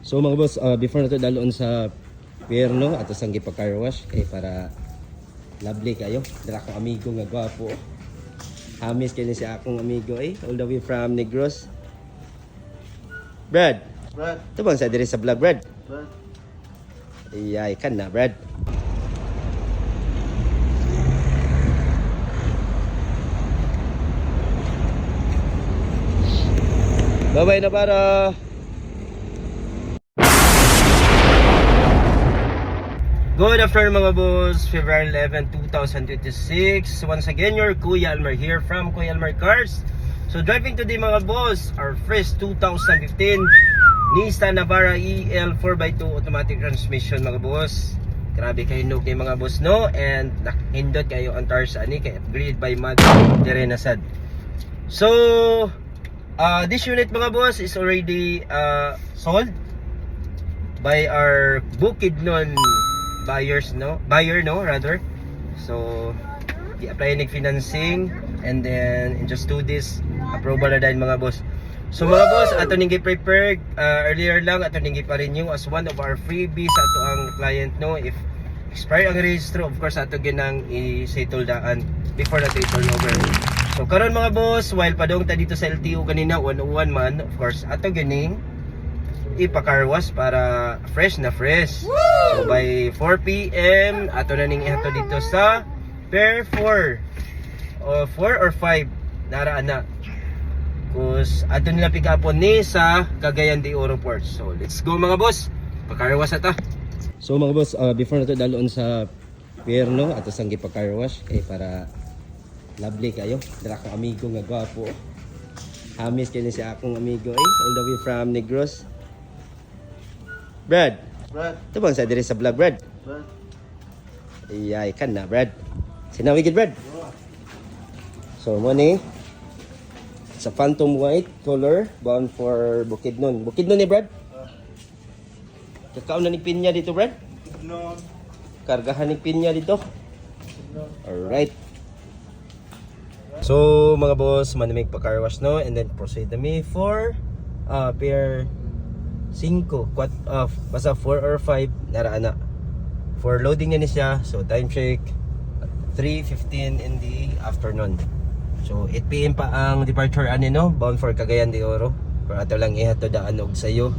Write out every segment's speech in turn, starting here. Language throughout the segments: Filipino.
So mga boss, before na to daloon sa pierno at sa gipa car wash kay para lovely kayo. Dala ko amigo nga gwapo. Hamis kay ni si akong amigo all the way from Negros. Brad. Ito bang sa diri sa vlog, Brad? Iyay kan na, Brad. Bye-bye na para. Good afternoon mga boss, February 11, 2026. Once again, your Kuya Almar here from Kuya Almar Cars. So driving today mga boss, our fresh 2015 Nissan Navara EL 4x2 automatic transmission mga boss. Grabe kayo hinog ni mga boss no, and nakahindot kayo ang tires ani kay upgrade by Mag Terenasad. So this unit mga boss is already sold by our Bukidnon buyer rather. So i-apply ng financing and then in just 2 days approval na dahil mga boss. So mga boss, ato ning gi-prepare earlier lang, ato ning gi-renew as one of our freebies ato ang client no. If expire ang registro, of course ato ginang i-settle daan before na turn over. So karon mga boss, while padong ta dito sa LTO kanina 101 man, of course ato gining ipa-car wash para fresh na fresh. So by 4 PM ato na ning ihato dito sa pair 4 or 5 nara ana. Kus ato nila pick upon ni sa Cagayan de Oro Port. So let's go mga boss. Pa-car wash ata. So mga boss, before na to daloon sa pierno at sa gipa-car wash kay para lovely kayo. Dala ko amigo nga gwapo. Hamis kay ni si akong amigo all the way from Negros. Brad. Ito bang sa diri sa vlog, Brad? Iyay kan na, Brad. Sinawigid, Brad. So mo ni sa Phantom White color bound for Bukidnon. Bukidnon ni Brad? Kakao na ni pinya dito, Brad? Bukidnon. Kargahan ni pinya dito. Alright. So mga boss, manimig pa car wash no, and then proceed kami for pair 5, basta 4 or 5 nara ana. For loading na ni siya, so time check 3:15 in the afternoon. So 8 PM pa ang departure ani no, bound for Cagayan de Oro. Pero ato lang ihato daan og sayo.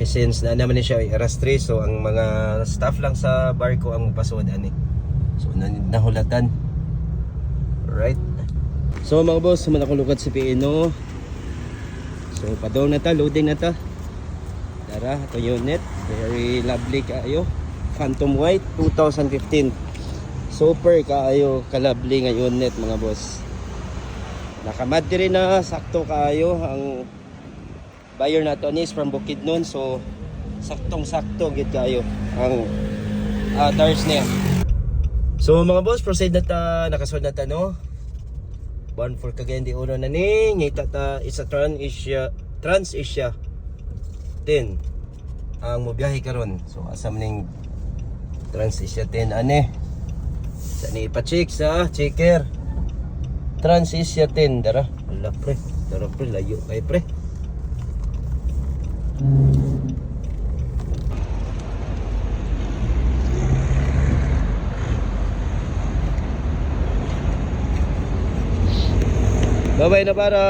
Kasi since na naman ni siya aras 3, so ang mga staff lang sa barko ang pasod ani. So nahulatan. Alright. So mga boss, sumala ko lukat si PNO. So padong na ta, loading na ta. Tara, ito unit, very lovely kaayo. Phantom White 2015. Super kaayo, ka-lovely nga unit mga boss. Nakamad rin na sakto kaayo ang buyer nato ni is from Bukidnon, so saktong-sakto gid kaayo ang tires niya. So mga boss, proceed na ta, nakasunod na ta no. Bound for Cagayan de Oro na ni, ngita ta isa Trans-Asia 10 ang mobiyahe karon. So asam ning Trans-Asia 10 ani. Sa ni ipa-check sa checker. Trans-Asia 10 dara. Ala pre, dara pre layo kay pre. Bye-bye na para.